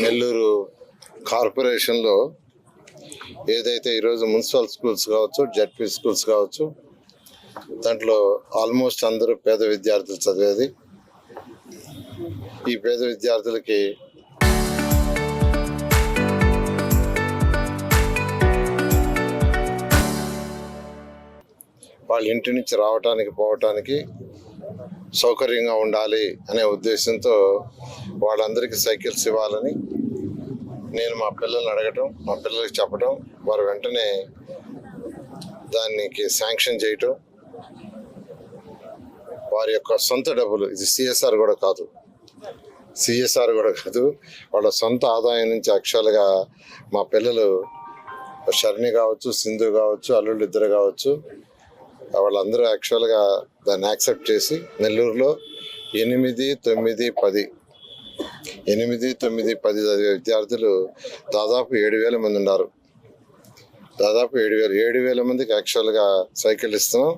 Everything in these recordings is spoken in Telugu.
నెల్లూరు కార్పొరేషన్లో ఏదైతే ఈరోజు మున్సిపల్ స్కూల్స్ కావచ్చు, జడ్పీ స్కూల్స్ కావచ్చు, దాంట్లో ఆల్మోస్ట్ అందరూ పేద విద్యార్థులు చదివేది. ఈ పేద విద్యార్థులకి వాళ్ళ ఇంటి నుంచి రావటానికి పోవటానికి సౌకర్యంగా ఉండాలి అనే ఉద్దేశంతో వాళ్ళందరికీ సైకిల్స్ ఇవ్వాలని నేను మా పిల్లల్ని అడగటం, మా పిల్లలకి చెప్పడం, వారు వెంటనే దానికి శాంక్షన్ చేయటం, వారి యొక్క సొంత డబ్బులు, ఇది సిఎస్ఆర్ కూడా కాదు, వాళ్ళ సొంత ఆదాయం నుంచి యాక్చువల్గా మా పిల్లలు షర్ణి కావచ్చు, సింధు కావచ్చు, అల్లుళ్ళు ఇద్దరు కావచ్చు, వాళ్ళందరూ యాక్చువల్గా దాన్ని యాక్సెప్ట్ చేసి నెల్లూరులో 8, 9, 10 విద్యార్థులు దాదాపు 7,000 మంది ఉన్నారు. దాదాపు 7,000 మందికి యాక్చువల్గా సైకిల్ ఇస్తున్నాం.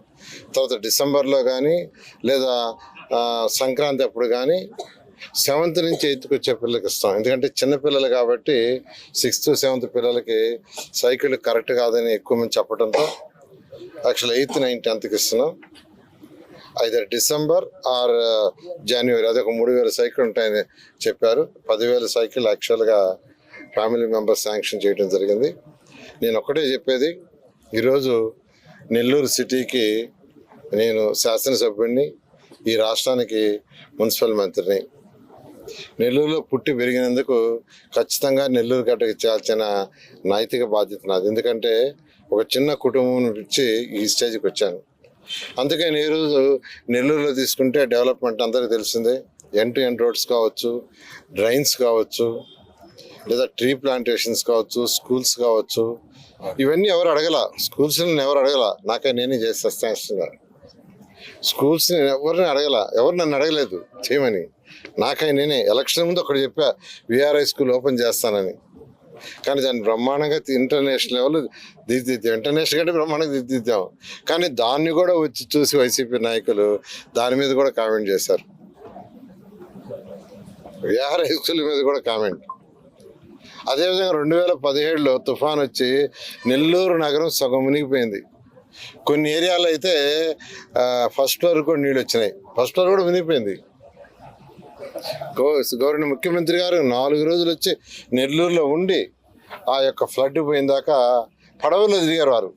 తర్వాత డిసెంబర్లో కానీ లేదా సంక్రాంతి అప్పుడు కానీ 7th నుంచి 8th వచ్చే పిల్లలకి ఇస్తాం. ఎందుకంటే చిన్నపిల్లలు కాబట్టి 6th, 7th పిల్లలకి సైకిల్ కరెక్ట్ కాదని ఎక్కువ మంది చెప్పడంతో యాక్చువల్ 8th, 9th, 10th ఇస్తున్నాం. అయితే డిసెంబర్ ఆర్ జనవరి అదొక 3,000 సైకిల్ ఉంటాయని చెప్పారు. 10,000 సైకిల్ యాక్చువల్గా ఫ్యామిలీ మెంబర్స్ శాంక్షన్ చేయడం జరిగింది. నేను ఒక్కటే చెప్పేది, ఈరోజు నెల్లూరు సిటీకి నేను శాసనసభ్యుడిని, ఈ రాష్ట్రానికి మున్సిపల్ మంత్రిని. నెల్లూరులో పుట్టి పెరిగినందుకు ఖచ్చితంగా నెల్లూరు గడ్డకి చేయాల్సిన నైతిక బాధ్యత నాది. ఎందుకంటే ఒక చిన్న కుటుంబం నుంచి ఈ స్టేజ్కి వచ్చాను. అందుకని ఈరోజు నెల్లూరులో తీసుకుంటే డెవలప్మెంట్ అందరికీ తెలిసిందే. ఎండ్ రోడ్స్ కావచ్చు, డ్రైన్స్ కావచ్చు, లేదా ట్రీ ప్లాంటేషన్స్ కావచ్చు, స్కూల్స్ కావచ్చు, ఇవన్నీ ఎవరు అడగల. స్కూల్స్ని ఎవరు అడగల, నాకే నేనే చేసేస్తాను. స్కూల్స్ని ఎవరిని అడగల, ఎవరు నన్ను అడగలేదు చేయమని. నాకై నేనే ఎలక్షన్ ముందు ఒకటి చెప్పా, విఆర్ఐ స్కూల్ ఓపెన్ చేస్తానని. కానీ దాన్ని బ్రహ్మాండంగా ఇంటర్నేషనల్ లెవెల్ దిద్దిద్దాం, ఇంటర్నేషనల్ కంటే బ్రహ్మాండంగా దిద్దిద్దాం. కానీ దాన్ని కూడా వచ్చి చూసి వైసీపీ నాయకులు దాని మీద కూడా కామెంట్ చేశారు. విఆర్ఐ స్కూల్ మీద కూడా కామెంట్. అదేవిధంగా 2017లో తుఫాన్ వచ్చి నెల్లూరు నగరం సగం మునిగిపోయింది. కొన్ని ఏరియాలో అయితే ఫస్ట్ ఫ్లోర్ కూడా నీళ్ళు వచ్చినాయి, ఫస్ట్ ఫ్లోర్ కూడా మునిగిపోయింది. గవర్నమెంట్ ముఖ్యమంత్రి గారు 4 రోజులు వచ్చి నెల్లూరులో ఉండి ఆ యొక్క ఫ్లడ్ పోయిందాక పడవలో తిరిగారు వారు.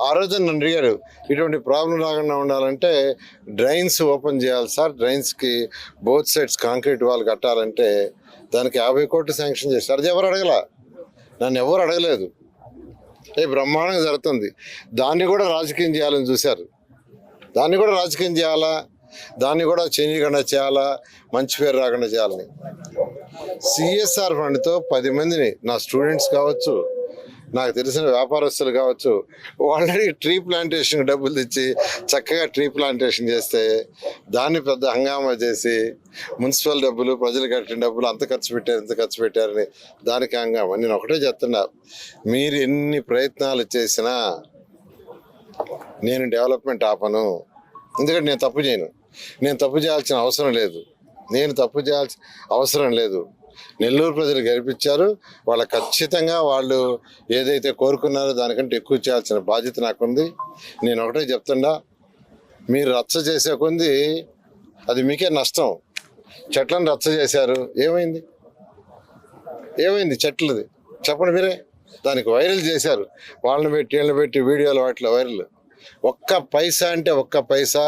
ఆ రోజు నన్ను అడిగారు, ఇటువంటి ప్రాబ్లం రాకుండా ఉండాలంటే డ్రైన్స్ ఓపెన్ చేయాలి సార్, డ్రైన్స్కి బోత్ సైడ్స్ కాంక్రీట్ వాల్ కట్టాలంటే దానికి 50 కోట్లు శాంక్షన్ చేశారు. అది ఎవరు అడగల, నన్ను ఎవరు అడగలేదు. బ్రహ్మాండంగా జరుగుతుంది. దాన్ని కూడా రాజకీయం చేయాలని చూశారు. దాన్ని కూడా రాజకీయం చేయాలా, దాన్ని కూడా చేయకుండా చేయాలా, మంచి పేరు రాకుండా చేయాలని సిఎస్ఆర్ ఫండ్తో 10 మందిని, నా స్టూడెంట్స్ కావచ్చు, నాకు తెలిసిన వ్యాపారస్తులు కావచ్చు, ఆల్రెడీ ట్రీ ప్లాంటేషన్ డబ్బులు తెచ్చి చక్కగా ట్రీ ప్లాంటేషన్ చేస్తే దాన్ని పెద్ద హంగామా చేసి మున్సిపల్ డబ్బులు, ప్రజలు కట్టిన డబ్బులు అంత ఖర్చు పెట్టారని దానికి హంగామా. నేను ఒకటే చెప్తున్నా, మీరు ఎన్ని ప్రయత్నాలు చేసినా నేను డెవలప్మెంట్ ఆపను. ఎందుకంటే నేను తప్పు చేయను, నేను తప్పు చేయాల్సిన అవసరం లేదు. నెల్లూరు ప్రజలు గెలిపించారు, వాళ్ళు ఖచ్చితంగా వాళ్ళు ఏదైతే కోరుకున్నారో దానికంటే ఎక్కువ చేయాల్సిన బాధ్యత నాకుంది. నేను ఒకటే చెప్తున్నా, మీరు రచ్చ చేసే కొంది అది మీకే నష్టం. చెట్లను రచ్చ చేశారు, ఏమైంది చెట్లది చెప్పండి మీరే. దానికి వైరల్ చేశారు, వాళ్ళని పెట్టి వీడియోలు వాటిలో వైరల్. ఒక్క పైసా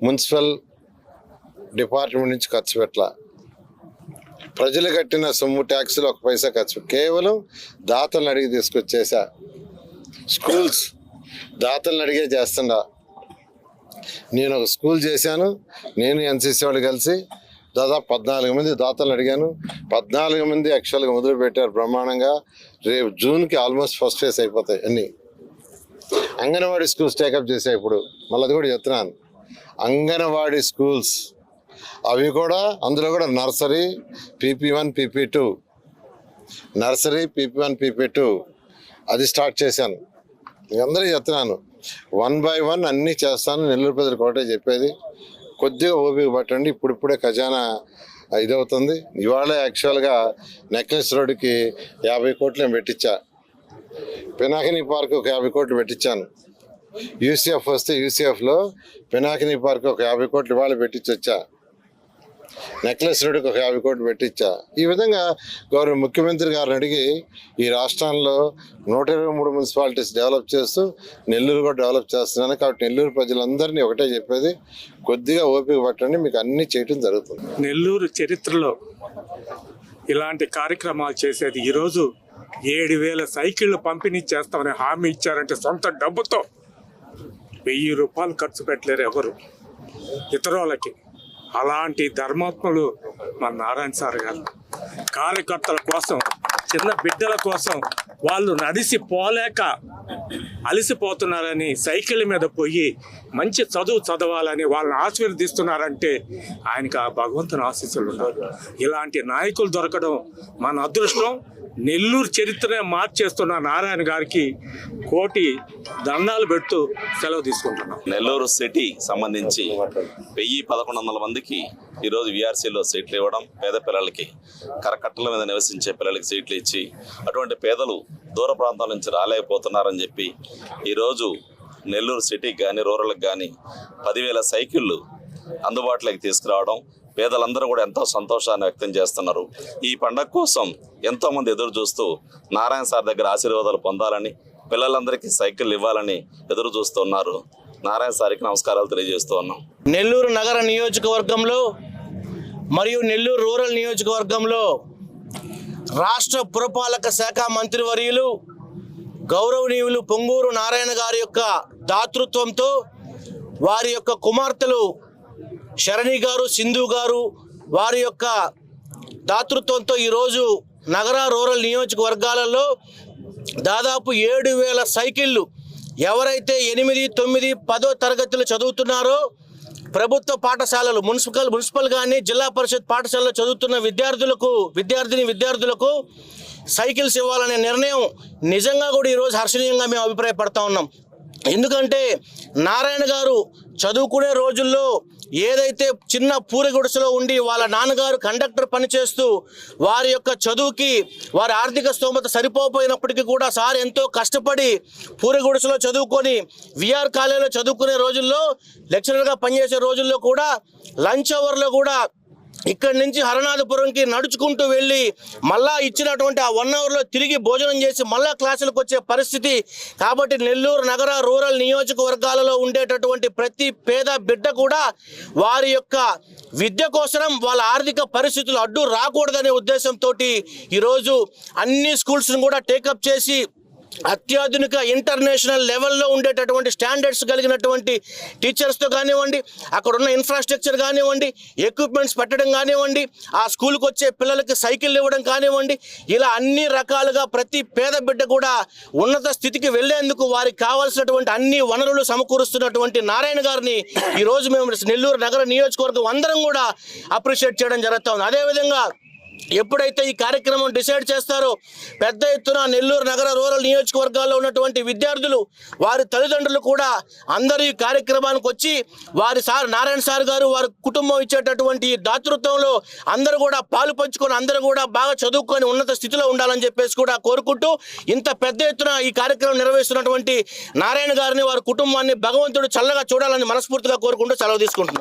మున్సిపల్ డిపార్ట్మెంట్ నుంచి ఖర్చు పెట్టాల. ప్రజలు కట్టిన సొమ్ము ట్యాక్సులు 1 పైసా ఖర్చు, కేవలం దాతలను అడిగి తీసుకొచ్చేసా. స్కూల్స్ దాతలను అడిగే చేస్తుండా. నేను ఒక స్కూల్ చేశాను, నేను ఎన్సీసీ వాళ్ళు కలిసి దాదాపు 14 మంది దాతలను అడిగాను. 14 మంది యాక్చువల్గా మొదలు పెట్టారు బ్రహ్మాండంగా. రేపు జూన్కి ఆల్మోస్ట్ ఫస్ట్ ఫేజ్ అయిపోతాయి అన్నీ. అంగన్వాడీ స్కూల్స్ టేకప్ చేశాయి. ఇప్పుడు మళ్ళీ అది కూడా చెప్తున్నాను, అంగన్వాడీ స్కూల్స్ అవి కూడా, అందులో కూడా నర్సరీ PP1, PP2 అది స్టార్ట్ చేశాను. అందరూ చెప్తున్నాను, 1 by 1 అన్నీ చేస్తాను. నెల్లూరు ప్రజలకు ఒకటే చెప్పేది, కొద్దిగా ఓపిక పట్టండి. ఇప్పుడిప్పుడే ఖజానా ఇదవుతుంది. ఇవాళ యాక్చువల్గా నెక్లెస్ రోడ్డుకి 50 కోట్లు నేను పెట్టించా, పినాకినీ పార్క్ ఒక 50 కోట్లు పెట్టించాను, యూసీఎఫ్ వస్తే యూసీఎఫ్లో పినాకినీ పార్క్ ఒక 50 కోట్లు ఇవాళ పెట్టించొచ్చా, నెక్లెస్ రోడ్డుకి ఒక 50 కోట్లు పెట్టించా. ఈ విధంగా గౌరవ ముఖ్యమంత్రి గారిని అడిగి ఈ రాష్ట్రంలో 123 మున్సిపాలిటీస్ డెవలప్ చేస్తూ నెల్లూరు కూడా డెవలప్ చేస్తున్నాను. కాబట్టి నెల్లూరు ప్రజలందరినీ ఒకటే చెప్పేది, కొద్దిగా ఓపిక పట్టండి, మీకు అన్నీ చేయటం జరుగుతుంది. నెల్లూరు చరిత్రలో ఇలాంటి కార్యక్రమాలు చేసేది ఈరోజు 7,000 సైకిళ్ళు పంపిణీ చేస్తామని హామీ ఇచ్చారంటే సొంత డబ్బుతో 1000 రూపాయలు ఖర్చు పెట్టలేరు ఎవరు ఇతరులకి. అలాంటి ధర్మాత్ములు మన నారాయణ సార్ గారు. కార్యకర్తల కోసం, చిన్న బిడ్డల కోసం వాళ్ళు నడిసి పోలేక అలసిపోతున్నారని సైకిల్ మీద పోయి మంచి చదువు చదవాలని వాళ్ళని ఆశీర్వదిస్తున్నారంటే ఆయనకి ఆ భగవంతుని ఆశీస్సులు ఉన్నారు. ఇలాంటి నాయకులు దొరకడం మన అదృష్టం. నెల్లూరు చరిత్రనే మార్చేస్తున్న నారాయణ గారికి కోటి దండాలు పెడుతూ సెలవు తీసుకుంటున్నాం. నెల్లూరు సిటీ సంబంధించి 1100 మందికి ఈరోజు విఆర్సీలో సీట్లు ఇవ్వడం, పేద పిల్లలకి, కరకట్టల మీద నివసించే పిల్లలకి సీట్లు ఇచ్చి అటువంటి పేదలు దూర ప్రాంతాల నుంచి రాలేకపోతున్నారని చెప్పి ఈరోజు నెల్లూరు సిటీకి కానీ రూరల్కి కానీ 10,000 సైకిళ్ళు అందుబాటులోకి తీసుకురావడం పేదలందరూ కూడా ఎంతో సంతోషాన్ని వ్యక్తం చేస్తున్నారు. ఈ పండగ కోసం ఎంతోమంది ఎదురు చూస్తూ నారాయణ సార్ దగ్గర ఆశీర్వాదాలు పొందాలని, పిల్లలందరికీ సైకిల్ ఇవ్వాలని ఎదురు చూస్తున్నారు. నారాయణ సార్కి నమస్కారాలు తెలియజేస్తూ ఉన్నాం. నెల్లూరు నగర నియోజకవర్గంలో మరియు నెల్లూరు రూరల్ నియోజకవర్గంలో రాష్ట్ర పురపాలక శాఖ మంత్రివర్యులు గౌరవనీయులు పొంగూరు నారాయణ గారి యొక్క దాతృత్వంతో వారి యొక్క కుమార్తెలు శరణి గారు, సింధు గారు వారి యొక్క దాతృత్వంతో ఈరోజు నగర రూరల్ నియోజకవర్గాలలో దాదాపు 7,000 సైకిళ్ళు ఎవరైతే 8, 9, 10 తరగతులు చదువుతున్నారో ప్రభుత్వ పాఠశాలలు, మున్సిపల్ కానీ జిల్లా పరిషత్ పాఠశాలలో చదువుతున్న విద్యార్థులకు సైకిల్స్ ఇవ్వాలనే నిర్ణయం నిజంగా కూడా ఈరోజు హర్షణీయంగా మేము అభిప్రాయపడతా ఉన్నాం. ఎందుకంటే నారాయణ గారు చదువుకునే రోజుల్లో ఏదైతే చిన్న పూరి గుడిసెలో ఉండి వాళ్ళ నాన్నగారు కండక్టర్ పనిచేస్తూ వారి యొక్క చదువుకి వారి ఆర్థిక స్తోమత సరిపోయినప్పటికీ కూడా సార్ ఎంతో కష్టపడి పూరి గుడిసెలో చదువుకొని విఆర్ కాలేజీలో చదువుకునే రోజుల్లో, లెక్చరర్గా పనిచేసే రోజుల్లో కూడా లంచ్ అవర్లో కూడా ఇక్కడి నుంచి హరనాథపురంకి నడుచుకుంటూ వెళ్ళి మళ్ళా ఇచ్చినటువంటి ఆ 1 అవర్లో తిరిగి భోజనం చేసి మళ్ళా క్లాసులకు వచ్చే పరిస్థితి. కాబట్టి నెల్లూరు నగర రూరల్ నియోజకవర్గాలలో ఉండేటటువంటి ప్రతి పేద బిడ్డ కూడా వారి యొక్క విద్య కోసం వాళ్ళ ఆర్థిక పరిస్థితులు అడ్డు రాకూడదనే ఉద్దేశంతో ఈరోజు అన్ని స్కూల్స్ను కూడా టేకప్ చేసి అత్యాధునిక ఇంటర్నేషనల్ లెవెల్లో ఉండేటటువంటి స్టాండర్డ్స్ కలిగినటువంటి టీచర్స్తో కానివ్వండి, అక్కడ ఉన్న ఇన్ఫ్రాస్ట్రక్చర్ కానివ్వండి, ఎక్విప్మెంట్స్ పెట్టడం కానివ్వండి, ఆ స్కూల్కి వచ్చే పిల్లలకి సైకిల్ ఇవ్వడం కానివ్వండి, ఇలా అన్ని రకాలుగా ప్రతి పేద బిడ్డ కూడా ఉన్నత స్థితికి వెళ్లేందుకు వారికి కావాల్సినటువంటి అన్ని వనరులు సమకూరుస్తున్నటువంటి నారాయణ గారిని ఈరోజు మేము నెల్లూరు నగర నియోజకవర్గం అందరం కూడా అప్రిషియేట్ చేయడం జరుగుతూ ఉంది. అదేవిధంగా ఎప్పుడైతే ఈ కార్యక్రమం డిసైడ్ చేస్తారో పెద్ద ఎత్తున నెల్లూరు నగర రూరల్ నియోజకవర్గాల్లో ఉన్నటువంటి విద్యార్థులు, వారి తల్లిదండ్రులు కూడా అందరూ ఈ కార్యక్రమానికి వచ్చి వారి నారాయణ సార్ గారు వారి కుటుంబం ఇచ్చేటటువంటి దాతృత్వంలో అందరూ కూడా పాలు పంచుకొని అందరూ కూడా బాగా చదువుకొని ఉన్నత స్థితిలో ఉండాలని చెప్పేసి కూడా కోరుకుంటూ, ఇంత పెద్ద ఎత్తున ఈ కార్యక్రమం నిర్వహిస్తున్నటువంటి నారాయణ గారిని, వారి కుటుంబాన్ని భగవంతుడు చల్లగా చూడాలని మనస్ఫూర్తిగా కోరుకుంటూ సెలవు తీసుకుంటున్నాం.